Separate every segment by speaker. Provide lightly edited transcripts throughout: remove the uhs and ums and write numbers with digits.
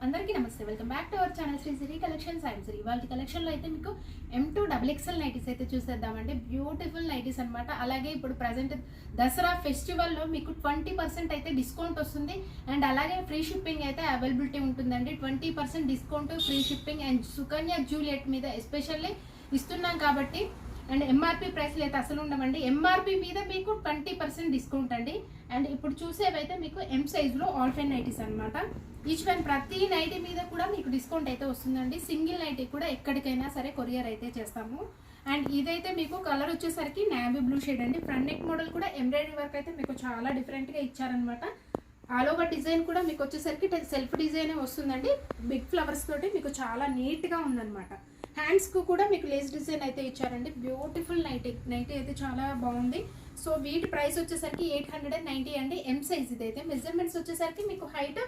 Speaker 1: అందరికీ నమస్తే. Welcome back to our channel Sri Siri collections. I'm Sri. ఇవాళ కలెక్షన్లో అయితే మీకు M2 XXL నైటీస్ అయితే చూసేద్దామండి. బ్యూటిఫుల్ నైటీస్ అనమాట. అలాగే ఇప్పుడు ప్రజెంట్ దసరా ఫెస్టివల్లో మీకు 20% అయితే డిస్కౌంట్ వస్తుంది. అండ్ అలాగే ఫ్రీ షిప్పింగ్ అయితే అవైలబిలిటీ ఉంటుందండి. 20% discount, free shipping and Sukanya Juliet మీద ఎస్పెషల్లీ ఇస్తున్నాం కాబట్టి. అండ్ ఎంఆర్పి ప్రైస్లు అయితే అసలు ఉండవండి. ఎంఆర్పి మీద మీకు 20% డిస్కౌంట్ అండి. అండ్ ఇప్పుడు చూసేవైతే మీకు M సైజులో ఆల్ ఫైన్ నైటీస్ అనమాట. ఈచ్ వన్ ప్రతి నైటీ మీద కూడా మీకు డిస్కౌంట్ అయితే వస్తుందండి. సింగిల్ నైటీ కూడా ఎక్కడికైనా సరే కొరియర్ అయితే చేస్తాము. అండ్ ఇదైతే మీకు కలర్ వచ్చేసరికి నావీ బ్లూ షేడ్ అండి. ఫ్రంట్ నెక్ మోడల్ కూడా ఎంబ్రాయిడరీ వర్క్ అయితే మీకు చాలా డిఫరెంట్గా ఇచ్చారనమాట. ఆల్ ఓవర్ డిజైన్ కూడా మీకు వచ్చేసరికి సెల్ఫ్ డిజైనే వస్తుందండి. బిగ్ ఫ్లవర్స్ తోటి మీకు చాలా నీట్గా ఉందన్నమాట. హ్యాండ్స్కు కూడా మీకు లేస్ డిజైన్ అయితే ఇచ్చారండి. బ్యూటిఫుల్ నైటీ అయితే చాలా బాగుంది. సో వీటి ప్రైస్ వచ్చేసరికి 890 అండి. M సైజ్ ఇదైతే. మెజర్మెంట్స్ వచ్చేసరికి మీకు హైట్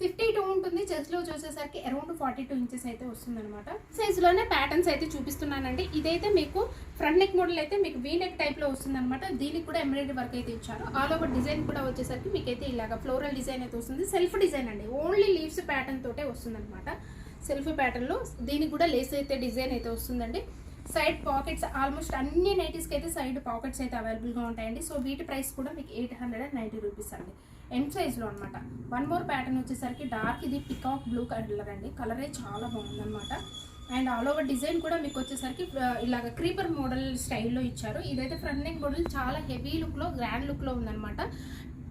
Speaker 1: 52 ఉంటుంది. చెస్ట్లో చూసేసరికి అరౌండ్ 42 ఇంచెస్ అయితే వస్తుంది అనమాట. సైజులోనే ప్యాటర్న్స్ అయితే చూపిస్తున్నానండి. ఇదైతే మీకు ఫ్రంట్ నెక్ మోడల్ అయితే మీకు వీ నెక్ టైప్లో వస్తుంది అనమాట. దీనికి కూడా ఎంబ్రాయిడరీ వర్క్ అయితే ఇచ్చారు. ఆల్ ఓవర్ డిజైన్ కూడా వచ్చేసరికి మీకు అయితే ఇలాగ ఫ్లోరల్ డిజైన్ అయితే వస్తుంది. సెల్ఫ్ డిజైన్ అండి. ఓన్లీ లీవ్స్ ప్యాటర్న్ తోటే వస్తుంది అనమాట. సెల్ఫ్ ప్యాటర్న్లో దీనికి కూడా లేస్ అయితే డిజైన్ అయితే వస్తుందండి. సైడ్ పాకెట్స్ ఆల్మోస్ట్ అన్ని నైటీస్కి అయితే సైడ్ పాకెట్స్ అయితే అవైలబుల్గా ఉంటాయండి. సో వీటి ప్రైస్ కూడా మీకు 890 రూపీస్ అండి. M సైజ్లో అనమాట. వన్ మోర్ ప్యాటర్న్ వచ్చేసరికి డార్క్, ఇది పికాక్ బ్లూ కలర్ అండి. కలరే చాలా బాగుందన్నమాట. అండ్ ఆల్ ఓవర్ డిజైన్ కూడా మీకు వచ్చేసరికి ఇలాగ క్రీపర్ మోడల్ స్టైల్లో ఇచ్చారు. ఇదైతే ఫ్రంట్ నెక్ మోడల్ చాలా హెవీ లుక్లో, గ్రాండ్ లుక్లో ఉందన్నమాట.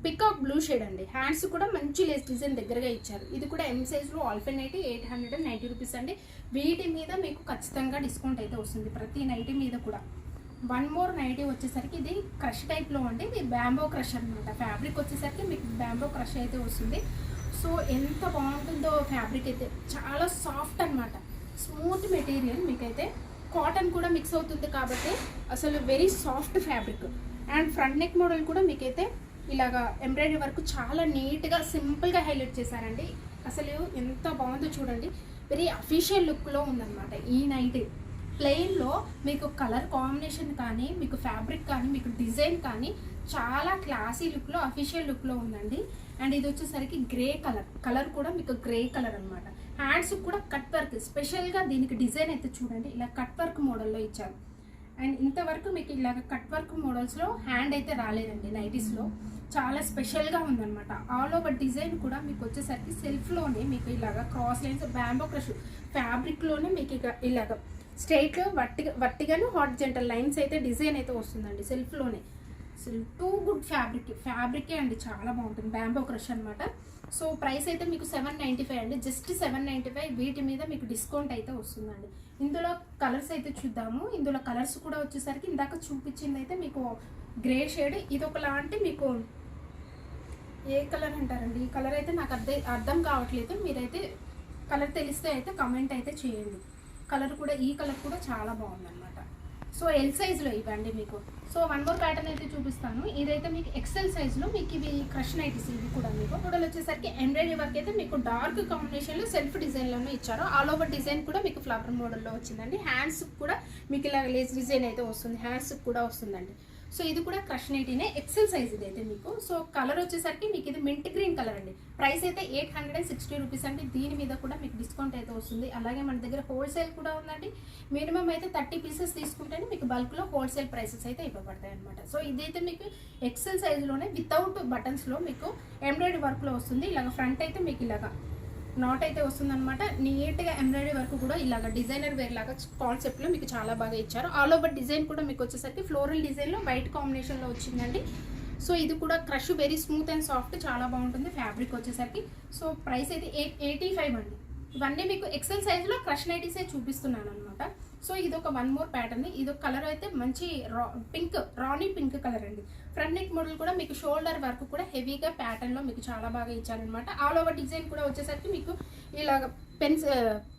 Speaker 1: పికాక్ బ్లూ షేడ్ అండి. హ్యాండ్స్ కూడా మంచి లేస్ డిజైన్ దగ్గరగా ఇచ్చారు. ఇది కూడా M సైజ్లో ఆల్ఫైన్ నైటీ 890 రూపీస్ అండి. వీటి మీద మీకు ఖచ్చితంగా డిస్కౌంట్ అయితే వస్తుంది ప్రతి నైటీ మీద కూడా. వన్ మోర్ నైటీ వచ్చేసరికి ఇది క్రష్ టైప్లో అండి. ఇది బ్యాంబో క్రష్ అనమాట. ఫ్యాబ్రిక్ వచ్చేసరికి మీకు బ్యాంబో క్రష్ అయితే వస్తుంది. సో ఎంత బాగుంటుందో ఫ్యాబ్రిక్ అయితే. చాలా సాఫ్ట్ అనమాట. Smooth material. మీకైతే కాటన్ కూడా మిక్స్ అవుతుంది కాబట్టి అసలు very soft fabric. And front neck model కూడా మీకైతే ఇలాగా ఎంబ్రాయిడరీ వర్క్ చాలా నీట్గా సింపుల్గా హైలైట్ చేశారండి. అసలు ఎంత బాగుందో చూడండి. వెరీ అఫీషియల్ లుక్లో ఉందన్నమాట ఈ నైటీ. ప్లెయిన్లో మీకు కలర్ కాంబినేషన్ కానీ, మీకు ఫ్యాబ్రిక్ కానీ, మీకు డిజైన్ కానీ చాలా క్లాసీ లుక్లో, అఫీషియల్ లుక్లో ఉందండి. అండ్ ఇది వచ్చేసరికి గ్రే కలర్ కూడా మీకు గ్రే కలర్ అనమాట. హ్యాండ్స్ కూడా కట్ వర్క్, స్పెషల్గా దీనికి డిజైన్ అయితే చూడండి ఇలా కట్ వర్క్ మోడల్లో ఇచ్చారు. అండ్ ఇంతవరకు మీకు ఇలాగ కట్ వర్క్ మోడల్స్లో హ్యాండ్ అయితే రాలేదండి నైటీస్లో. చాలా స్పెషల్గా ఉందన్నమాట. ఆల్ ఓవర్ డిజైన్ కూడా మీకు వచ్చేసరికి సెల్ఫ్లోనే మీకు ఇలాగ క్రాస్ లైన్స్, బ్యాంబో క్రష్ ఫ్యాబ్రిక్లోనే మీకు ఇలాగ స్ట్రైట్లో వట్టిగాను హారిజాంటల్ లైన్స్ అయితే డిజైన్ అయితే వస్తుందండి సెల్ఫ్లోనే. టూ గుడ్ ఫ్యాబ్రికే అండి. చాలా బాగుంటుంది. బ్యాంబో క్రష్ అనమాట. సో ప్రైస్ అయితే మీకు 795 అండి. జస్ట్ 795. వీటి మీద మీకు డిస్కౌంట్ అయితే వస్తుందండి. ఇందులో కలర్స్ అయితే చూద్దాము. ఇందులో కలర్స్ కూడా వచ్చేసరికి ఇందాక చూపించింది అయితే మీకు గ్రే షేడ్. ఇది ఒకలాంటి మీకు ఏ కలర్ అంటారండి, ఈ కలర్ అయితే నాకు అర్థం కావట్లేదు. మీరైతే కలర్ తెలిస్తే అయితే కమెంట్ అయితే చేయండి. కలర్ కూడా, ఈ కలర్ కూడా చాలా బాగుందన్నమాట. సో L సైజులో ఇవ్వండి మీకు. సో వన్ మోర్ ప్యాటర్న్ అయితే చూపిస్తాను. ఇదైతే మీకు XL సైజులో మీకు ఇవి క్రష్ నైటీస్. ఇవి కూడా మీకు మోడల్ వచ్చేసరికి ఎంబ్రాయిడరీ వర్క్ అయితే మీకు డార్క్ కాంబినేషన్లో సెల్ఫ్ డిజైన్లోనే ఇచ్చారు. ఆల్ ఓవర్ డిజైన్ కూడా మీకు ఫ్లవర్ మోడల్లో వచ్చిందండి. హ్యాండ్స్ కూడా మీకు ఇలా లేస్ డిజైన్ అయితే వస్తుంది. హ్యాండ్స్ కూడా వస్తుందండి. సో ఇది కూడా క్రష్ నైటీనే. XL సైజ్ ఇది అయితే మీకు. సో కలర్ వచ్చేసరికి మీకు ఇది మింట్ గ్రీన్ కలర్ అండి. ప్రైస్ అయితే 860 రూపీస్ అండి. దీని మీద కూడా మీకు డిస్కౌంట్ అయితే వస్తుంది. అలాగే మన దగ్గర హోల్సేల్ కూడా ఉందండి. మినిమం అయితే 30 పీసెస్ తీసుకుంటేనే మీకు బల్క్లో హోల్సేల్ ప్రైసెస్ అయితే ఇవ్వబడతాయి అనమాట. సో ఇదైతే మీకు XL సైజులోనే వితౌట్ బటన్స్లో మీకు ఎంబ్రాయిడరీ వర్క్లో వస్తుంది. ఇలాగ ఫ్రంట్ అయితే మీకు ఇలాగా నాట్ అయితే వస్తుందన్నమాట. నీట్గా ఎంబ్రాయిడరీ వర్క్ కూడా ఇలాగ డిజైనర్ వేర్ లాగా కాన్సెప్ట్లో మీకు చాలా బాగా ఇచ్చారు. ఆల్ ఓవర్ డిజైన్ కూడా మీకు వచ్చేసరికి ఫ్లోరల్ డిజైన్లో వైట్ కాంబినేషన్లో వచ్చిందండి. సో ఇది కూడా crush very smooth and soft, చాలా బాగుంటుంది ఫ్యాబ్రిక్ వచ్చేసరికి. సో ప్రైస్ అయితే 885 అండి. ఇవన్నీ మీకు XL సైజులో క్రష్ నైటీసే చూపిస్తున్నాను అనమాట. సో ఇది ఒక వన్ మోర్ ప్యాటర్న్. ఇది ఒక కలర్ అయితే మంచి రాణి పింక్ కలర్ అండి. ఫ్రంట్ నెక్ మోడల్ కూడా మీకు షోల్డర్ వర్క్ కూడా హెవీగా ప్యాటర్న్లో మీకు చాలా బాగా ఇచ్చారనమాట. ఆల్ ఓవర్ డిజైన్ కూడా వచ్చేసరికి మీకు ఇలాగ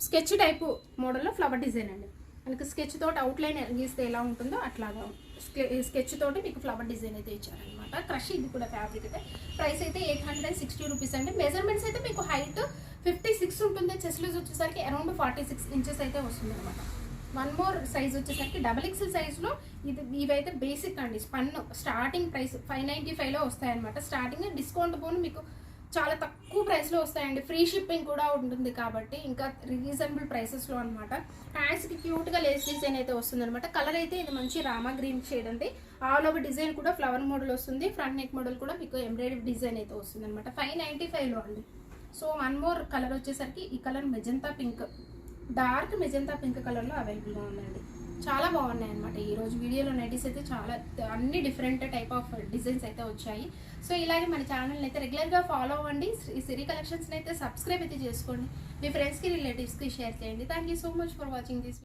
Speaker 1: స్కెచ్ టైపు మోడల్లో ఫ్లవర్ డిజైన్ అండి. మనకి స్కెచ్ తోటి అవుట్లైన్ గీస్తే ఎలా ఉంటుందో అట్లాగా స్కెచ్ తోటి మీకు ఫ్లవర్ డిజైన్ అయితే ఇచ్చారనమాట. క్రష్ ఇది కూడా ఫ్యాబ్రిక్ అయితే. ప్రైస్ అయితే 860 రూపీస్ అండి. మెజర్మెంట్స్ అయితే మీకు హైట్ 56 ఉంటుంది. చెస్ట్ లూజ్ వచ్చేసరికి అరౌండ్ 46 ఇంచెస్ అయితే వస్తుంది అనమాట. వన్ మోర్ సైజ్ వచ్చేసరికి XXL సైజ్లో ఇవైతే బేసిక్ అండి. స్పన్ స్టార్టింగ్ ప్రైస్ 595లో వస్తాయన్నమాట. స్టార్టింగ్ డిస్కౌంట్ పోను మీకు చాలా తక్కువ ప్రైస్లో వస్తాయండి. ఫ్రీ షిప్పింగ్ కూడా ఉంటుంది కాబట్టి ఇంకా రీజనబుల్ ప్రైసెస్లో అనమాట. హ్యాండ్స్కి క్యూట్గా లేస్ డిజైన్ అయితే వస్తుంది అనమాట. కలర్ అయితే ఇది మంచి రామా గ్రీన్ షేడ్ అండి. ఆల్ ఓవర్ డిజైన్ కూడా ఫ్లవర్ మోడల్ వస్తుంది. ఫ్రంట్ నెక్ మోడల్ కూడా మీకు ఎంబ్రాయిడరీ డిజైన్ అయితే వస్తుంది అనమాట. 595లో అండి. సో వన్ మోర్ కలర్ వచ్చేసరికి ఈ colour magenta pink, dark magenta pink కలర్లో అవైలబుల్గా ఉందండి. చాలా బాగున్నాయి అనమాట. ఈరోజు వీడియోలో నైటీస్ అయితే చాలా అన్ని డిఫరెంట్ టైప్ ఆఫ్ డిజైన్స్ అయితే వచ్చాయి. సో ఇలాగే మన ఛానల్ని అయితే రెగ్యులర్గా ఫాలో అవ్వండి. సిరి కలెక్షన్స్ని అయితే సబ్స్క్రైబ్ అయితే చేసుకోండి. మీ ఫ్రెండ్స్కి రిలేటివ్స్కి షేర్ చేయండి. Thank you so much for watching this.